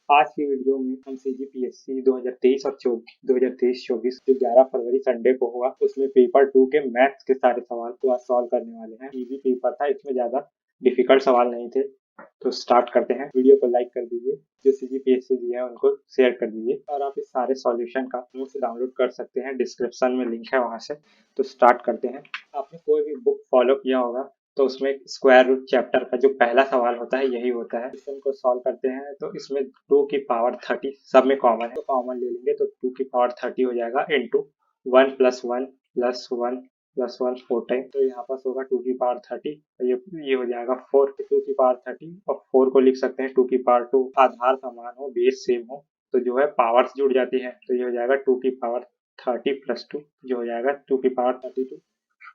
आज की वीडियो में हम सीजीपीएससी 2023 और 2023-24 जो 11 फरवरी संडे को हुआ उसमें पेपर 2 के मैथ्स के सारे सवाल को आज सॉल्व करने वाले हैं। इजी पेपर था, इसमें ज्यादा डिफिकल्ट सवाल नहीं थे। तो स्टार्ट करते हैं। वीडियो को लाइक कर दीजिए, जो सीजीपीएससी दिया है उनको शेयर कर दीजिए और आप इस सारे सॉल्यूशन का नोट्स डाउनलोड कर सकते हैं, डिस्क्रिप्शन में लिंक है वहां से। तो स्टार्ट करते हैं। आपने कोई भी बुक फॉलो किया होगा तो उसमें स्क्वायर रूट चैप्टर का जो पहला सवाल होता है यही होता है। क्वेश्चन को सॉल्व करते हैं तो इसमें 2 की पावर 30 सब में कॉमन है, तो कॉमन ले लेंगे तो 2 की पावर 30 हो जाएगा into 1 plus 1 plus 1 plus 1 4 time. तो यहाँ पास होगा 2 की पावर 30, ये हो जाएगा 4। 2 की पावर 30 और 4 को लिख सकते हैं 2 की पावर 2। आधार समान हो, बेस सेम हो तो जो है पावर्स जुड़ जाती है, तो ये हो जाएगा 2 की पावर 30 प्लस 2 जो हो जाएगा 2 की पावर 32।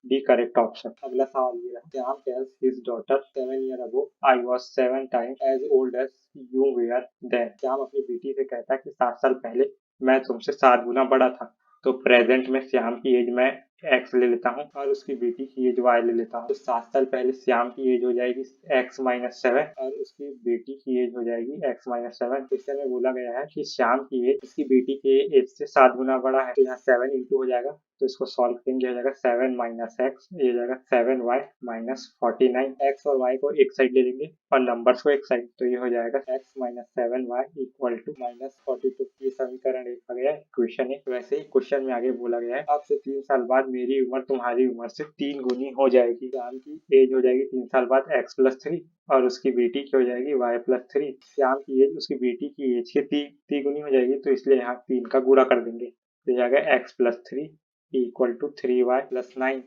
D correct option. अगला सवाल ये है, Shyam tells his daughter 7 year ago I was 7 times as old as you were then. Shyam अपनी बेटी से कहता है कि 7 साल पहले मैं तुमसे 7 गुना बड़ा था। तो प्रेजेंट में श्याम की एज मैं एक्स ले लेता हूँ और उसकी बेटी की एज वाई ले लेता हूँ। तो 7 साल पहले श्याम की एज हो जाएगी एक्स माइनस 7 और उसकी बेटी की एज हो जाएगी एक्स माइनस 7। क्वेश्चन में बोला गया है कि श्याम की एज उसकी बेटी के एज से 7 गुना बड़ा है, तो यहाँ 7 इंटू हो जाएगा। तो इसको सॉल्व करेंगे, हो जाएगा 7 माइनस एक्स, ये हो जाएगा 7y माइनस 49। एक्स और y को एक साइड ले लेंगे और नंबर्स को एक साइड, तो ये हो जाएगा x minus 7y equal to minus 42। ये समीकरण एक आ गया क्वेश्चन है। वैसे ही क्वेश्चन में आगे बोला गया है, अब से 3 साल बाद मेरी उम्र तुम्हारी उम्र से 3 गुनी हो जाएगी। श्याम की एज हो जाएगी 3 साल बाद x प्लस 3 और उसकी बेटी की हो जाएगी y प्लस 3। श्याम की एज उसकी बेटी की एज के 3 गुनी हो जाएगी, तो इसलिए यहाँ 3 का गुणा कर देंगे, तो जाएगा x plus 3 equal to 3y plus 9।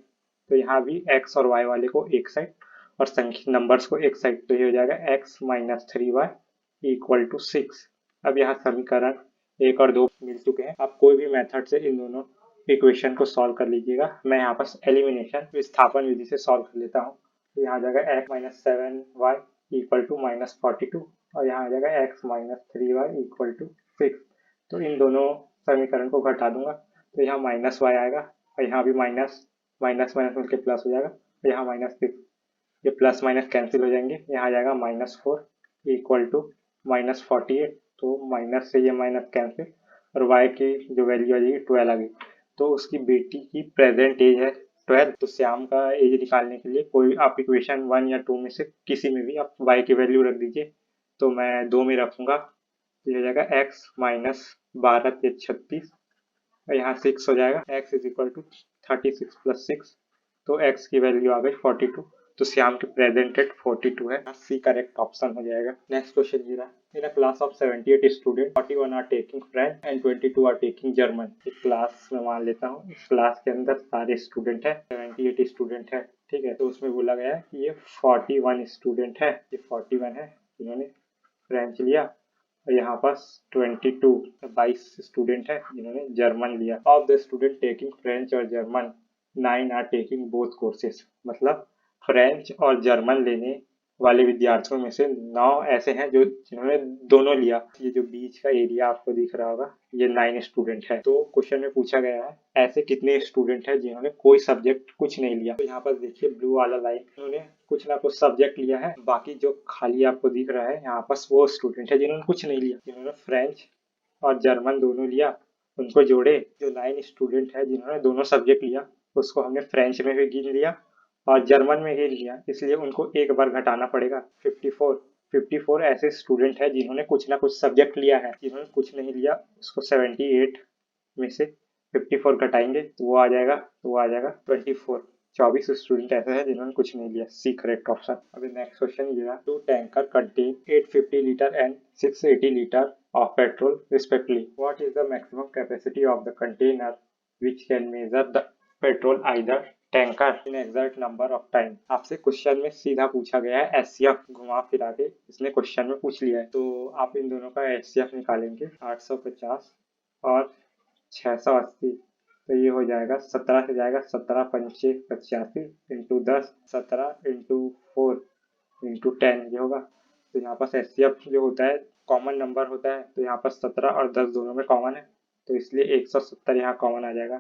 तो यहाँ भी x और y वाले को एक साइड और संख्या नंबर्स को एक साइड, तो ये हो जाएगा x minus 3y equal to 6। अब यहाँ समीकरण 1 और 2 मिल चुके हैं। आप कोई भी मेथड से इन दोनों इक्वेशन को सॉल्व कर लीजिएगा। मैं यहाँ पर एलिमिनेशन विस्थापन विधि से सॉल्व कर लेता हूँ। तो यहाँ आ जाएगा x minus 7y equal to minus 42 और यहाँ आ जाएगा x minus 3y equal to 6। तो इन दोनों समीकरण को घटा दूंगा, तो यहाँ माइनस वाई आएगा और यहाँ भी माइनस माइनस माइनस मिलकर प्लस हो जाएगा, तो यहाँ माइनस 6। ये प्लस माइनस कैंसिल हो जाएंगे, यहाँ आ जाएगा माइनस 4 इक्वल टू माइनस 48। तो माइनस से ये माइनस कैंसिल और वाई की जो वैल्यू आ जाएगी 12 आ गई। तो उसकी बेटी की प्रेजेंट एज है 12। तो श्याम का एज निकालने के लिए कोई आप इक्वेशन 1 या 2 में से किसी में भी आप वाई की वैल्यू रख दीजिए। तो मैं 2 में रखूंगा, तो ये हो जाएगा एक्स माइनस 12 से 36 और यहाँ 6 हो जाएगा। x is equal to 36 plus 6, तो x की वैल्यू आ गई 42। तो श्याम की प्रेजेंट एट 42 है, सी करेक्ट ऑप्शन हो जाएगा। नेक्स्ट क्वेश्चन ये रहा, in a class of 78 student 41 are taking French and 22 are taking German. एक क्लास में मान लेता हूँ, इस क्लास के अंदर सारे स्टूडेंट है, 78 स्टूडेंट है, ठीक है। तो उसमें बोला गया है कि ये 41 स्टूडेंट है, ये 41 है जिन्होंने फ्रेंच लिया और यहाँ पास 22 स्टूडेंट है जिन्होंने जर्मन लिया। Of the student taking French और German 9 are taking both courses. मतलब फ्रेंच और जर्मन लेने वाले विद्यार्थियों में से 9 ऐसे हैं जो जिन्होंने दोनों लिया। ये जो बीच का एरिया आपको दिख रहा होगा, ये 9 स्टूडेंट है। तो क्वेश्चन में पूछा गया है ऐसे कितने स्टूडेंट है जिन्होंने कोई सब्जेक्ट कुछ नहीं लिया। तो यहाँ पर देखिए ब्लू वाला लाइन, उन्होंने कुछ ना कुछ सब्जेक्ट लिया है, बाकी जो खाली आपको दिख रहा है यहाँ पर वो स्टूडेंट है जिन्होंने कुछ नहीं लिया। जिन्होंने फ्रेंच और जर्मन दोनों लिया उनको जोड़े। जो 9 स्टूडेंट है जिन्होंने दोनों सब्जेक्ट लिया उसको हमने फ्रेंच में भी गिन लिया और जर्मन में गिन लिया, इसलिए उनको एक बार घटाना पड़ेगा। 54 ऐसे स्टूडेंट है जिन्होंने कुछ ना कुछ सब्जेक्ट लिया है। जिन्होंने कुछ नहीं लिया उसको 78 में से 54 घटाएंगे तो वो आ जाएगा 24। 24 स्टूडेंट ऐसे हैं जिन्होंने कुछ नहीं लिया, सी करेक्ट ऑप्शन। अभी नेक्स्ट क्वेश्चन ये है, 2 tanker contain 850 litre and 680 litre of petrol respectively. What is the maximum capacity of the container which can measure the petrol either tanker in exact number of time? आपसे question में सीधा पूछा गया है HCF, घुमा फिरा के इसने क्वेश्चन में पूछ लिया है। तो आप इन दोनों का एचसीएफ निकालेंगे, 850 और 680, तो ये हो जाएगा 17 से जाएगा, 17 पंचे 85 इंटू 10, 17 इंटू 4 इंटू 10 ये होगा। तो यहाँ पर एचसीएफ जो होता है कॉमन नंबर होता है, तो यहाँ पर 17 और 10 दोनों में कॉमन है, तो इसलिए 170 यहाँ कॉमन आ जाएगा।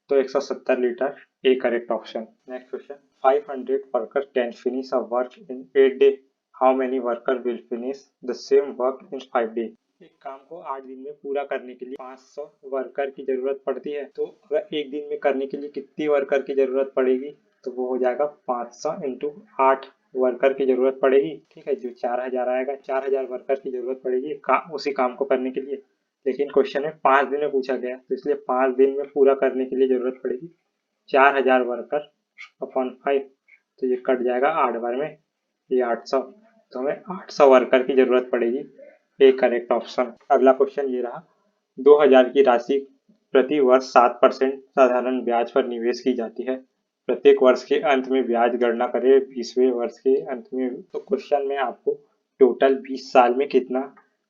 तो 170 litre, A correct option. Next question, 500 worker can finish a work in 8 day, how many worker will finish the same work in 5 day. एक काम को 8 दिन में पूरा करने के लिए 500 वर्कर की जरूरत पड़ती है, तो अगर एक दिन में करने के लिए कितनी वर्कर की जरूरत पड़ेगी, तो वो हो जाएगा 500 इंटू 8 वर्कर की जरूरत पड़ेगी। ठीक है, जो 4000 आएगा, 4000 वर्कर की जरूरत पड़ेगी उसी काम को करने के लिए। लेकिन क्वेश्चन है 5 दिन में पूछा गया, तो इसलिए 5 दिन में पूरा करने के लिए जरूरत पड़ेगी 4000 वर्कर अपॉन 5, तो ये कट जाएगा 8 बार में, ये 800, तो हमें 800 वर्कर की जरूरत पड़ेगी। A correct option. अगला क्वेश्चन ये रहा, 2000 की राशि प्रति वर्ष 7% साधारण ब्याज पर निवेश की जाती है, प्रत्येक वर्ष के अंत में ब्याज गणना करें 20वें वर्ष के अंत में। तो क्वेश्चन में आपको टोटल 20 साल में कितना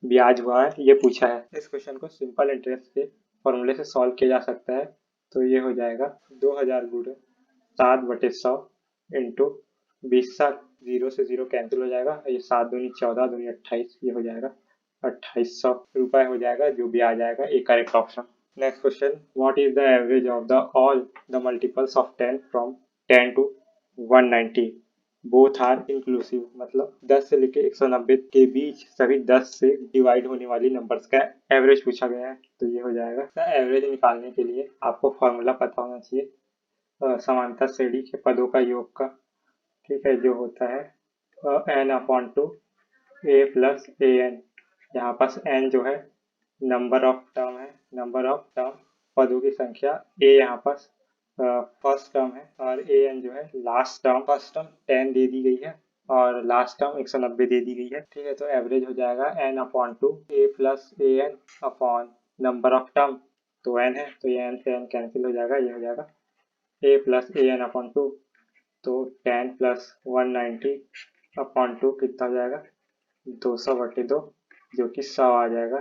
ब्याज हुआ है ये पूछा है। इस क्वेश्चन को सिंपल इंटरेस्ट के फॉर्मूले से सॉल्व किया जा सकता है। तो ये हो जाएगा 2000 गुणे 7/100 इंटू 20 साल, 0 से 0 कैंसिल हो जाएगा, ये 7 दूनी 14 दूनी 28, ये हो जाएगा 2800 रुपए हो जाएगा, जो भी आ जाएगा एक correct option. Next question, what is the average of the all the multiples of 10 from 10 to 190 both are inclusive, मतलब 10 से लेके 190 के बीच सभी 10 से डिवाइड होने वाली नंबर्स का एवरेज पूछा गया है। तो ये हो जाएगा, एवरेज निकालने के लिए आपको फॉर्मूला पता होना चाहिए समांतर श्रेणी के पदों का योग का। ठीक है, जो होता है n/2 a plus a N. यहाँ पास n जो है नंबर ऑफ टर्म है, नंबर ऑफ टर्म पदों की संख्या, a यहाँ पास फर्स्ट टर्म है, और ए एन जो है लास्ट टर्म। फर्स्ट टर्म 10 दे दी गई है और लास्ट टर्म 190 दे दी गई है। ठीक है, तो एवरेज हो जाएगा n/2 a plus a n upon number of term, तो n है, तो ये n से n कैंसिल हो जाएगा, ये हो जाएगा a plus a n upon 2, तो 10 प्लस 190 अपॉन 2 कितना हो जाएगा 200/2, जो कि 100 आ जाएगा,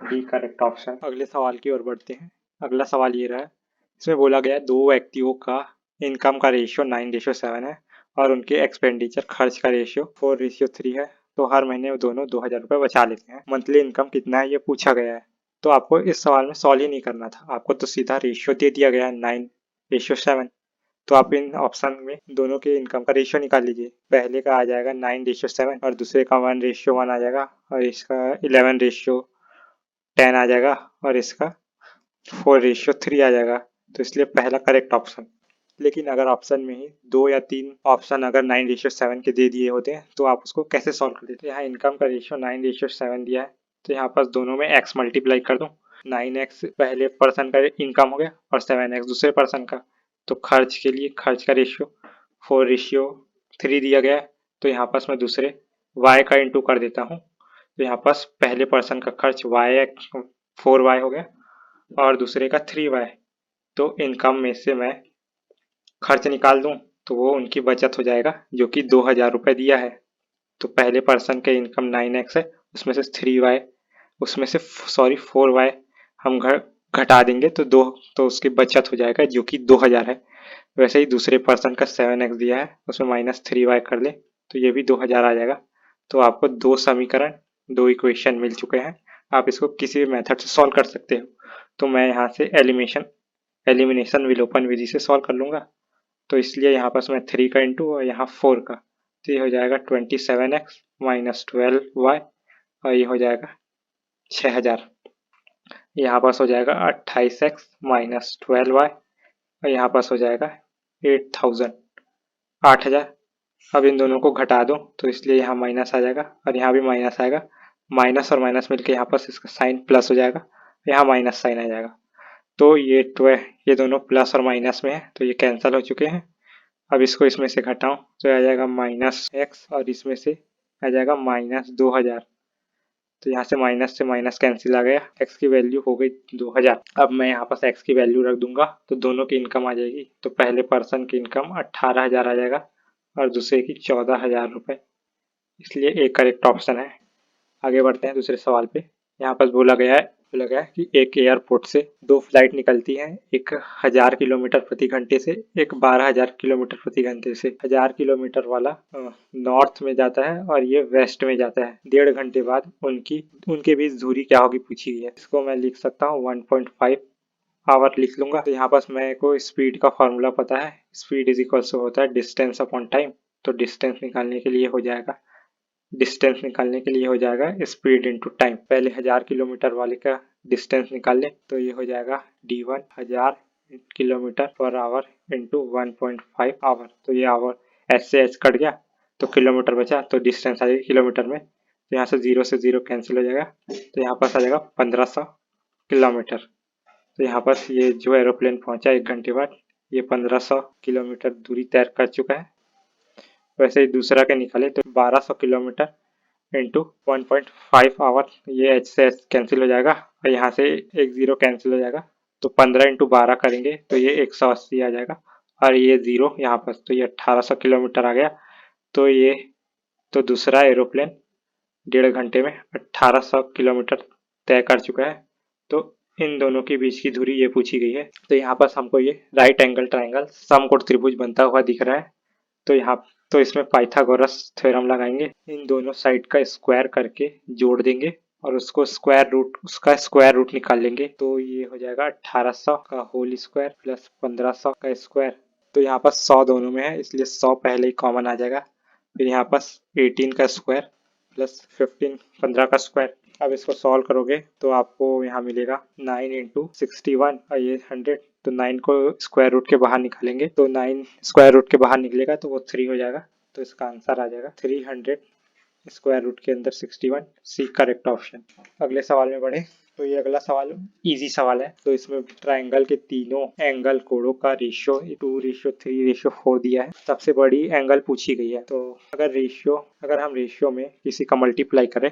डी करेक्ट ऑप्शन। अगले सवाल की ओर बढ़ते हैं। अगला सवाल ये रहा है, इसमें बोला गया है 2 व्यक्तियों का इनकम का रेशियो 9:7 है और उनके एक्सपेंडिचर खर्च का रेशियो 4:3 है, तो हर महीने वो दोनों 2000 रुपये बचा लेते हैं। मंथली इनकम कितना है ये पूछा गया है। तो आपको इस सवाल में सॉल्व ही नहीं करना था, आपको तो सीधा रेशियो दे दिया गया है 9:7, तो आप इन ऑप्शन में दोनों के इनकम का रेशियो निकाल लीजिए। पहले का आ जाएगा 9:7 और दूसरे का 1:1 आ जाएगा, और इसका 11:10 आ जाएगा, और इसका 4:3 आ जाएगा, तो इसलिए पहला करेक्ट ऑप्शन। लेकिन अगर ऑप्शन में ही 2 या 3 ऑप्शन अगर 9:7 के दे दिए होते हैं तो आप उसको कैसे सॉल्व कर देते हैं। यहाँ इनकम का रेशियो 9:7 दिया है, तो यहाँ पास दोनों में x मल्टीप्लाई कर दूँ, 9x पहले पर्सन का इनकम हो गया और 7x दूसरे पर्सन का। तो खर्च के लिए खर्च का रेशियो 4:3 दिया गया है, तो यहाँ पास मैं दूसरे y का इंटू कर देता हूँ, तो यहाँ पास पहले पर्सन का खर्च y 4y हो गया और दूसरे का 3y। तो इनकम में से मैं खर्च निकाल दूं तो वो उनकी बचत हो जाएगा, जो कि 2000 रुपये दिया है। तो पहले पर्सन के इनकम 9x है, उसमें से 3y, उसमें से 4y हम घटा देंगे तो उसकी बचत हो जाएगा, जो कि 2000 है। वैसे ही दूसरे पर्सन का 7x दिया है, उसमें -3y कर ले तो ये भी 2000 आ जाएगा। तो आपको 2 समीकरण, 2 इक्वेशन मिल चुके हैं, आप इसको किसी भी मेथड से सॉल्व कर सकते हो। तो मैं यहाँ से एलिमिनेशन विलोपन विधि से सॉल्व कर लूँगा, तो इसलिए यहाँ पास मैं 3 का इंटू और यहाँ 4 का, तो ये हो जाएगा 27x माइनस 12y, और ये हो जाएगा 6000। यहाँ पास हो जाएगा 28x माइनस 12y, और यहाँ पास हो जाएगा 8000। अब इन दोनों को घटा दो तो इसलिए यहाँ माइनस आ जाएगा और यहाँ भी माइनस आएगा, माइनस और माइनस मिलके यहाँ पास इसका साइन प्लस हो जाएगा, यहाँ माइनस साइन आ जाएगा। तो ये दोनों प्लस और माइनस में है, तो ये कैंसिल हो चुके हैं। अब इसको इसमें से घटाऊं तो आ जाएगा -x और इसमें से आ जाएगा -2000, तो यहाँ से माइनस कैंसिल आ गया, x की वैल्यू हो गई 2000। अब मैं यहाँ पास x की वैल्यू रख दूंगा तो दोनों की इनकम आ जाएगी। तो पहले पर्सन की इनकम 18000 आ जाएगा और दूसरे की 14000 रुपये, इसलिए एक करेक्ट ऑप्शन है। आगे बढ़ते हैं दूसरे सवाल पे। यहाँ पर बोला गया है कि एक एयरपोर्ट से 2 फ्लाइट निकलती हैं, एक 1000 किलोमीटर प्रति घंटे से, एक 12000 किलोमीटर प्रति घंटे से। 1000 किलोमीटर वाला नॉर्थ में जाता है और ये वेस्ट में जाता है। 1.5 घंटे बाद उनके बीच दूरी क्या होगी पूछी गई है। इसको मैं लिख सकता हूँ 1.5 आवर लिख लूंगा। तो यहाँ पास मेरे को स्पीड का फॉर्मूला पता है, स्पीड इज इक्वल होता है डिस्टेंस अपॉन टाइम। तो डिस्टेंस निकालने के लिए हो जाएगा डिस्टेंस निकालने के लिए हो जाएगा स्पीड इंटू टाइम। पहले 1000 किलोमीटर वाले का डिस्टेंस निकाल लें तो ये हो जाएगा d1 1000 kilometre per hour into 1.5 our. तो ये आवर एच से एच कट गया तो किलोमीटर बचा, तो डिस्टेंस आ जाएगी किलोमीटर में। तो यहाँ से 0 से 0 कैंसिल हो जाएगा, तो यहाँ पास आ जाएगा 1500 किलोमीटर। तो यहाँ पर ये जो एरोप्लेन पहुंचा 1 घंटे बाद, ये 1500 किलोमीटर दूरी तय कर चुका है। वैसे ही दूसरा के निकाले तो 1200 किलोमीटर इंटू 1.5 आवर, ये एच से एच कैंसिल हो जाएगा और यहाँ से एक जीरो कैंसिल हो जाएगा। तो 15 इंटू 12 करेंगे तो ये 180 आ जाएगा और ये जीरो यहाँ पर, तो ये 1800 किलोमीटर आ गया। तो ये तो दूसरा एरोप्लेन 1.5 घंटे में 1800 किलोमीटर तय कर चुका है। तो इन दोनों के बीच की दूरी ये पूछी गई है। तो यहाँ पर हमको ये राइट एंगल ट्राइंगल समकोण त्रिभुज बनता हुआ दिख रहा है। तो यहाँ तो इसमें पाइथागोरस थ्योरम लगाएंगे, इन दोनों साइड का स्क्वायर करके जोड़ देंगे और उसको उसका स्क्वायर रूट निकाल लेंगे। तो ये हो जाएगा 1800 का होल स्क्वायर प्लस 1500 का स्क्वायर। तो यहाँ पर 100 दोनों में है इसलिए 100 पहले ही कॉमन आ जाएगा। फिर यहाँ पर 18 का स्क्वायर प्लस 15 का स्क्वायर। अब इसको सॉल्व करोगे तो आपको यहाँ मिलेगा 9 इंटू 61 और ये 100। तो 9 को स्क्वायर रूट के बाहर निकालेंगे तो 9 स्क्वायर रूट के बाहर निकलेगा तो वो 3 हो जाएगा। तो इसका आंसर आ जाएगा 300 स्क्वायर रूट के अंदर 61, सी करेक्ट ऑप्शन। अगले सवाल में बढ़े तो ये अगला सवाल इजी सवाल है। तो इसमें ट्राइंगल के तीनों एंगल कोणों का रेशियो 2:3:4 दिया है। सबसे बड़ी एंगल पूछी गई है। तो अगर हम रेशियो में किसी का मल्टीप्लाई करें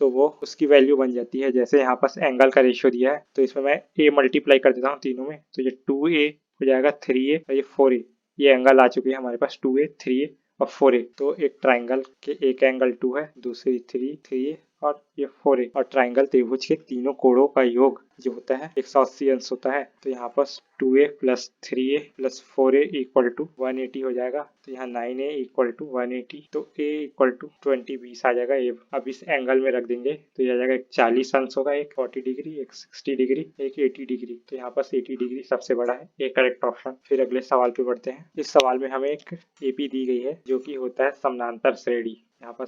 तो वो उसकी वैल्यू बन जाती है। जैसे यहाँ पास एंगल का रेशियो दिया है तो इसमें मैं a मल्टीप्लाई कर देता हूँ तीनों में, तो ये 2a हो जाएगा 3a और ये 4a। ये एंगल आ चुकी है हमारे पास 2a 3a और 4a। तो एक ट्राइंगल के एक एंगल 2 है, दूसरी 3a और ये 4a। और ट्राइंगल त्रिभुज के तीनों कोणों का योग जो होता है 180 अंश होता है। तो यहाँ पर 2a plus 3a plus 4a equal to 180 हो जाएगा। तो यहाँ 9a इक्वल टू 180, तो a इक्वल टू 20 आ जाएगा। ये अब इस एंगल में रख देंगे तो ये आ जाएगा एक 40 अंश होगा, एक 40 डिग्री, एक 60 डिग्री, एक 80 डिग्री। तो यहाँ पर 80 डिग्री सबसे बड़ा है, ये करेक्ट ऑप्शन। फिर अगले सवाल पे बढ़ते हैं। इस सवाल में हमें एक एपी दी गई है जो कि होता है समानांतर श्रेणी। यहाँ पर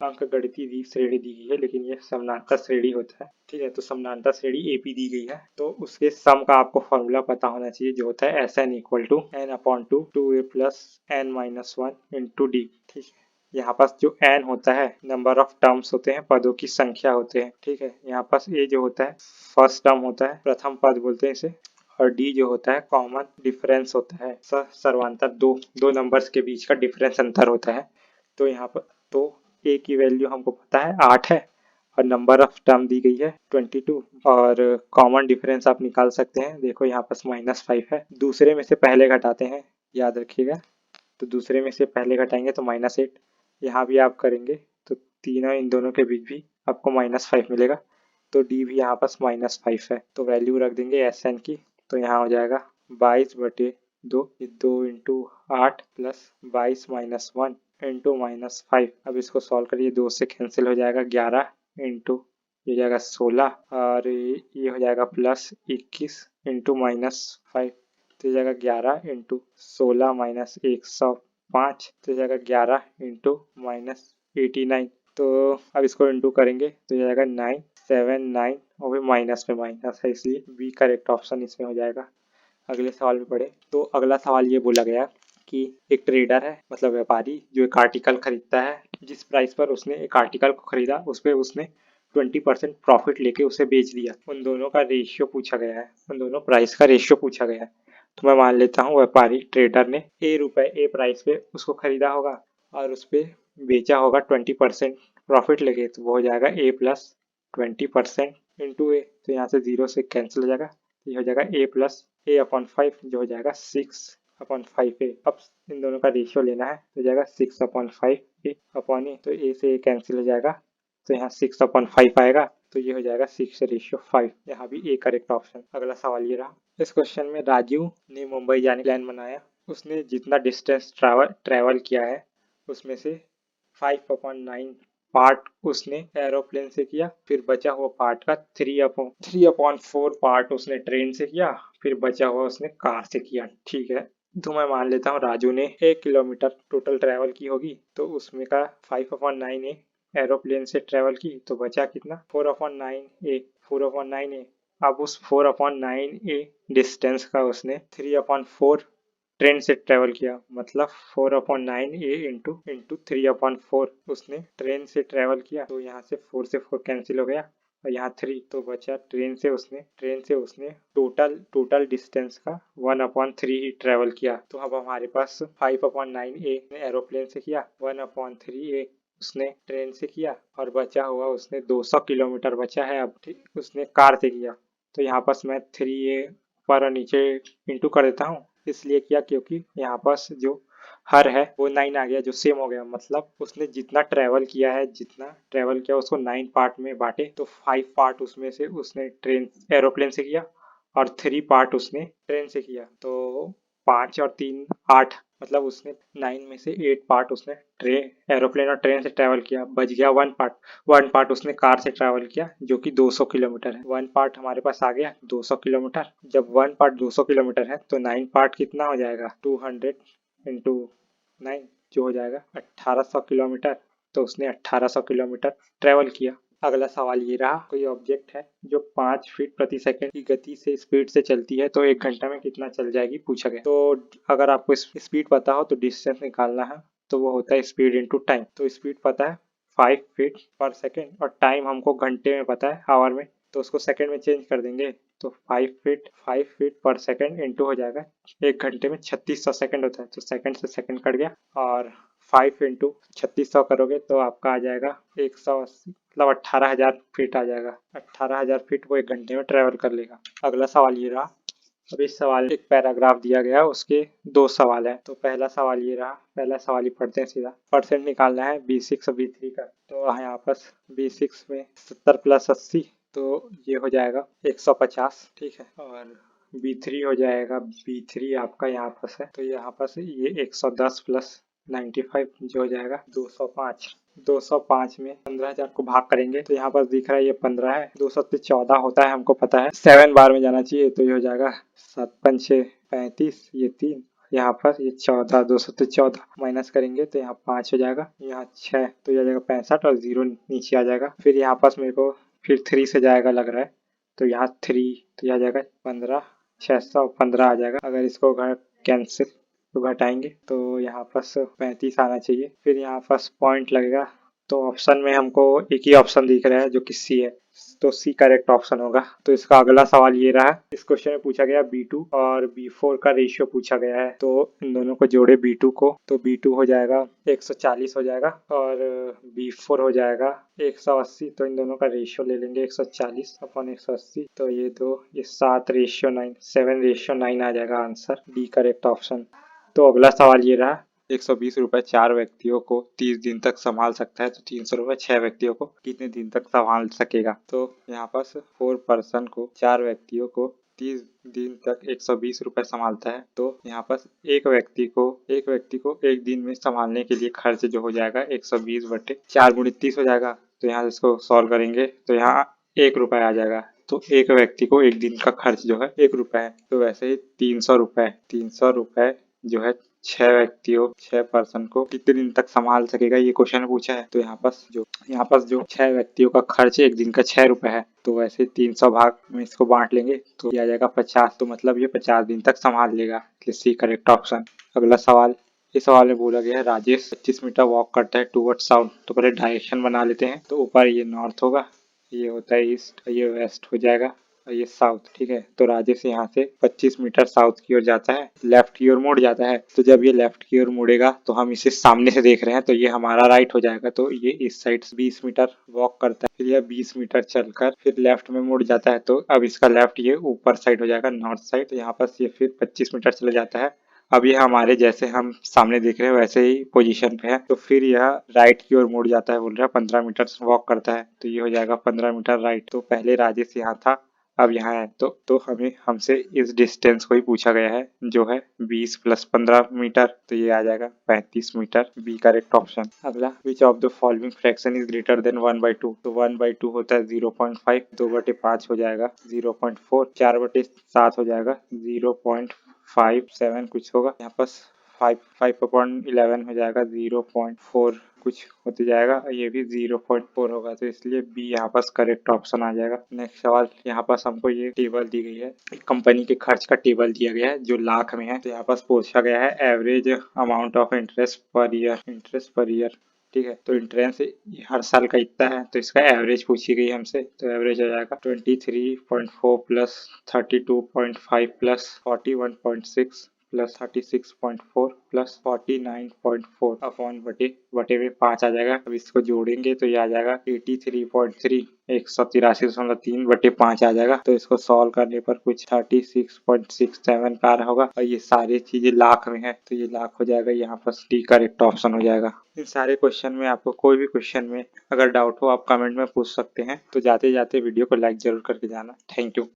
अंक गणितीय श्रेणी दी गई है लेकिन ये समानांतर श्रेणी होता है। ठीक है, तो समानांतर श्रेणी एपी दी गई है तो उसके सम का आपको फॉर्मूला पता होना चाहिए जो होता है s n equal to n upon two 2a plus n minus 1 into d. ठीक है, यहाँ पास जो n होता है नंबर ऑफ टर्म्स होते हैं, पदों की संख्या होते हैं। ठीक है, यहाँ पास a जो होता है फर्स्ट टर्म होता है, प्रथम पद बोलते हैं इसे, और d जो होता है कॉमन डिफरेंस होता है, सर्वांतर दो नंबर्स के बीच का डिफरेंस अंतर होता है। तो यहाँ पर तो a की वैल्यू हमको पता है 8 है और नंबर ऑफ टर्म दी गई है 22 और कॉमन डिफरेंस आप निकाल सकते हैं। देखो यहाँ पास -5 है, दूसरे में से पहले घटाते हैं, याद रखिएगा। तो दूसरे में से पहले घटाएंगे तो -8, यहाँ भी आप करेंगे तो तीनों इन दोनों के बीच भी आपको -5 मिलेगा। तो डी भी यहाँ पास -5 है। तो वैल्यू रख देंगे एस एन की, तो यहाँ हो जाएगा 22/2, 2 इंटू 8 प्लस 22 माइनस 1 इंटू -5। अब इसको सॉल्व करिए, 2 से कैंसिल हो जाएगा, 11 इंटू ये हो जाएगा 16 और ये हो जाएगा प्लस 21 इंटू -5। तो जाएगा 11 इंटू 16 माइनस 105, तो जाएगा 11 इंटू -89। तो अब इसको इंटू करेंगे तो जाएगा 979 और भी माइनस में माइनस है इसलिए बी करेक्ट ऑप्शन इसमें हो जाएगा। अगले सवाल में पढ़े तो अगला सवाल ये बोला गया कि एक ट्रेडर है, मतलब व्यापारी, जो एक आर्टिकल खरीदता है। जिस प्राइस पर उसने एक आर्टिकल को खरीदा उस पर उसने 20% प्रॉफिट लेके उसे बेच दिया। उन दोनों का रेशियो पूछा गया है, उन दोनों प्राइस का रेशियो पूछा गया है। तो मैं मान लेता हूँ व्यापारी ट्रेडर ने ए प्राइस पे उसको खरीदा होगा और उस पर बेचा होगा 20% प्रॉफिट लेके, तो वो हो जाएगा ए प्लस 20% इंटू ए। तो यहाँ से 0 से कैंसिल हो जाएगा, ये हो जाएगा ए प्लस ए अपॉन 5 जो हो जाएगा 6/5a। अब इन दोनों का रेशियो लेना है तो जाएगा 6/5a अपॉन ए, तो ए से ए कैंसिल हो जाएगा तो यहाँ 6/5 आएगा, तो ये हो जाएगा 6:5। यहाँ भी ए करेक्ट ऑप्शन। अगला सवाल ये रहा। इस क्वेश्चन में राजू ने मुंबई जाने का प्लान बनाया। उसने जितना डिस्टेंस ट्रैवल किया है उसमें से 5/9 पार्ट उसने एरोप्लेन से किया, फिर बचा हुआ पार्ट का 3/4 पार्ट उसने ट्रेन से किया, फिर बचा हुआ उसने कार से किया। ठीक है, तो मैं मान लेता हूँ राजू ने 1 किलोमीटर टोटल ट्रैवल की होगी, तो उसमें का 5/9 है एरोप्लेन से ट्रेवल की तो बचा कितना 4/9 ए 4/9 ए। अब उस 4/9 ए डिस्टेंस का उसने 3/4 ट्रेन से ट्रेवल किया, मतलब 4/9 ए इंटू 3/4 उसने ट्रेन से ट्रेवल किया। तो यहाँ से 4 से 4 कैंसिल हो गया और यहाँ 3 तो बचा ट्रेन से उसने टोटल डिस्टेंस का 1/3 ही ट्रेवल किया। तो अब हमारे पास 5/9 ए ने एरोप्लेन से किया, 1/3 ए उसने ट्रेन से किया और बचा हुआ उसने 200 किलोमीटर बचा है अब, ठीक, उसने कार से किया। तो यहाँ पास मैं 3 ए ऊपर और नीचे इंटू कर देता हूँ, इसलिए किया क्योंकि यहाँ पास जो हर है वो 9 आ गया, जो सेम हो गया। मतलब उसने जितना ट्रेवल किया उसको 9 पार्ट में बांटे, तो 5 पार्ट उसमें से उसने ट्रेन एरोप्लेन से किया और 3 पार्ट उसने ट्रेन से किया। तो 5 और 3 8, मतलब उसने 9 में से 8 पार्ट उसने ट्रेन एरोप्लेन और ट्रेन से ट्रेवल किया। बच गया 1 पार्ट उसने कार से ट्रेवल किया जो कि 200 किलोमीटर है। 1 पार्ट हमारे पास आ गया 200 किलोमीटर। जब 1 पार्ट 200 किलोमीटर है तो 9 पार्ट कितना हो जाएगा 200 इंटू 9, जो हो जाएगा 1800 किलोमीटर। तो उसने 1800 किलोमीटर ट्रेवल किया। अगला सवाल ये रहा, कोई ऑब्जेक्ट है जो 5 फीट प्रति सेकंड की गति से स्पीड से चलती है तो 1 घंटा में कितना चल जाएगी, पूछा गया। तो अगर आपको स्पीड पता हो तो डिस्टेंस निकालना है, तो वो होता है स्पीड इंटू टाइम। तो स्पीड पता है 5 फीट पर सेकंड और टाइम हमको घंटे में पता है, आवर में, तो उसको सेकंड में चेंज कर देंगे। तो 5 फीट पर सेकंड इंटू हो जाएगा 1 घंटे में 3600 सेकंड होता है, तो सेकंड से सेकंड कट गया और 5 इंटू 3600 करोगे तो आपका आ जाएगा 180, मतलब 18,000 फीट आ जाएगा। 18,000 फीट वो 1 घंटे में ट्रेवल कर लेगा। अगला सवाल ये रहा। अब इस सवाल एक पैराग्राफ दिया गया, उसके 2 सवाल है। तो पहला सवाल ये रहा, पहला सवाल ही पढ़ते हैं सीधा। परसेंट निकालना है B6 और B3 का। तो यहाँ पर B6 में 70 प्लस 80, तो ये हो जाएगा 150, ठीक है। और B3 हो जाएगा, B3 आपका यहाँ पास है तो यहाँ पास ये 110 प्लस 95, जो हो जाएगा 205। 205 में 15,000 को भाग करेंगे तो यहाँ पर दिख रहा है ये 15 है, 200 से 14 होता है, हमको पता है 7 बार में जाना चाहिए। तो ये हो जाएगा 7 5 6 35, ये 3, यहाँ पर ये 14, 200 से 14 माइनस करेंगे तो यहाँ 5 हो जाएगा, यहाँ 6, तो ये आ जाएगा 65 और 0 नीचे आ जाएगा। फिर यहाँ पास मेरे को फिर 3 से जाएगा लग रहा है, तो यहाँ 3, तो ये आ जाएगा 15, 615 आ जाएगा। अगर इसको कैंसिल तो घटाएंगे तो यहाँ पास 35 आना चाहिए। फिर यहाँ पास पॉइंट लगेगा, तो ऑप्शन में हमको एक ही ऑप्शन दिख रहा है जो कि सी है, तो सी करेक्ट ऑप्शन होगा। तो इसका अगला सवाल ये रहा, इस क्वेश्चन में पूछा गया B2 और B4 का रेशियो पूछा गया है। तो इन दोनों को जोड़े B2 को, तो B2 हो जाएगा 140 हो जाएगा और B4 हो जाएगा 180। तो इन दोनों का रेशियो ले लेंगे 140/180, तो ये 7/9, 7/9 आ जाएगा आंसर, डी करेक्ट ऑप्शन। तो अगला सवाल ये रहा, 120 रुपए 4 व्यक्तियों को 30 दिन तक संभाल सकता है, तो 300 रुपए 6 व्यक्तियों को कितने दिन तक संभाल सकेगा। तो यहाँ पास 4 पर्सन को 4 व्यक्तियों को 30 दिन तक 120 रुपए संभालता है। तो यहाँ पास एक व्यक्ति को एक दिन में संभालने के लिए खर्च जो हो जाएगा 120/4 × 30 हो जाएगा। तो यहाँ इसको सॉल्व करेंगे तो यहाँ 1 रुपए आ जाएगा। तो एक व्यक्ति को एक दिन का खर्च जो है 1 रुपए है। तो वैसे ही 300 रुपए जो है 6 पर्सन को कितने दिन तक संभाल सकेगा, ये क्वेश्चन पूछा है। तो यहाँ पास जो 6 व्यक्तियों का खर्च एक दिन का 6 रुपए है, तो वैसे 300 भाग में इसको बांट लेंगे तो ये आ जाएगा 50। तो मतलब ये 50 दिन तक संभाल लेगा, सी करेक्ट ऑप्शन। अगला सवाल, इस सवाल में बोला गया है राजेश 25 मीटर वॉक करता है टूवर्ड साउथ। तो पहले डायरेक्शन बना लेते हैं। तो ऊपर ये नॉर्थ होगा, ये होता है ईस्ट, ये वेस्ट हो जाएगा और ये साउथ, ठीक है। तो राजेश यहाँ से 25 मीटर साउथ की ओर जाता है, लेफ्ट की ओर मुड़ जाता है। तो जब ये लेफ्ट की ओर मुड़ेगा तो हम इसे सामने से देख रहे हैं, तो ये हमारा राइट हो जाएगा। तो ये इस साइड 20 मीटर वॉक करता है, फिर यह 20 मीटर चलकर फिर लेफ्ट में मुड़ जाता है। तो अब इसका लेफ्ट ये ऊपर साइड हो जाएगा, नॉर्थ साइड। तो यहाँ पर ये फिर 25 मीटर चले जाता है। अब ये हमारे जैसे हम सामने देख रहे हैं वैसे ही पोजीशन पे है। तो फिर यह राइट की ओर मुड़ जाता है, बोल रहा है 15 मीटर वॉक करता है। तो ये हो जाएगा 15 मीटर राइट। तो पहले राजेश यहाँ था, अब यहाँ है। तो हमसे इस डिस्टेंस को ही पूछा गया है जो है 20 + 15 मीटर। तो ये आ जाएगा 35 मीटर, बी करेक्ट ऑप्शन। अगला, which of the following fraction is greater than 1/2। तो 1/2 होता है 0.5, 2/5 हो जाएगा 0.4, 4/7 हो जाएगा 0.57 कुछ होगा। यहाँ पर 5/11 हो जाएगा 0.4 कुछ होते जाएगा, ये भी 0.4 होगा, तो इसलिए बी यहाँ पास करेक्ट ऑप्शन आ जाएगा। नेक्स्ट सवाल, यहाँ पास हमको ये टेबल दी गई है, कंपनी के खर्च का टेबल दिया गया है जो लाख में है। तो यहाँ पास पूछा गया है average amount of interest per year, ठीक है। तो इंटरेस्ट हर साल का इतना है, तो इसका एवरेज पूछी गई हमसे, तो एवरेज आ जाएगा 23.4 plus 32.5 plus 41.6 plus 36.4 plus 49.4 upon बटे में 5 आ जाएगा। अब इसको जोड़ेंगे तो ये आ जाएगा 83.3 183.3 बटे 5 आ जाएगा। तो इसको सॉल्व करने पर कुछ 36.67 का आ रहा होगा, और ये सारी चीजें लाख में है, तो ये लाख हो जाएगा। यहाँ पर डी करेक्ट ऑप्शन हो जाएगा। इन सारे क्वेश्चन में आपको कोई भी क्वेश्चन में अगर डाउट हो आप कमेंट में पूछ सकते हैं। तो जाते जाते वीडियो को लाइक जरूर करके जाना। Thank you.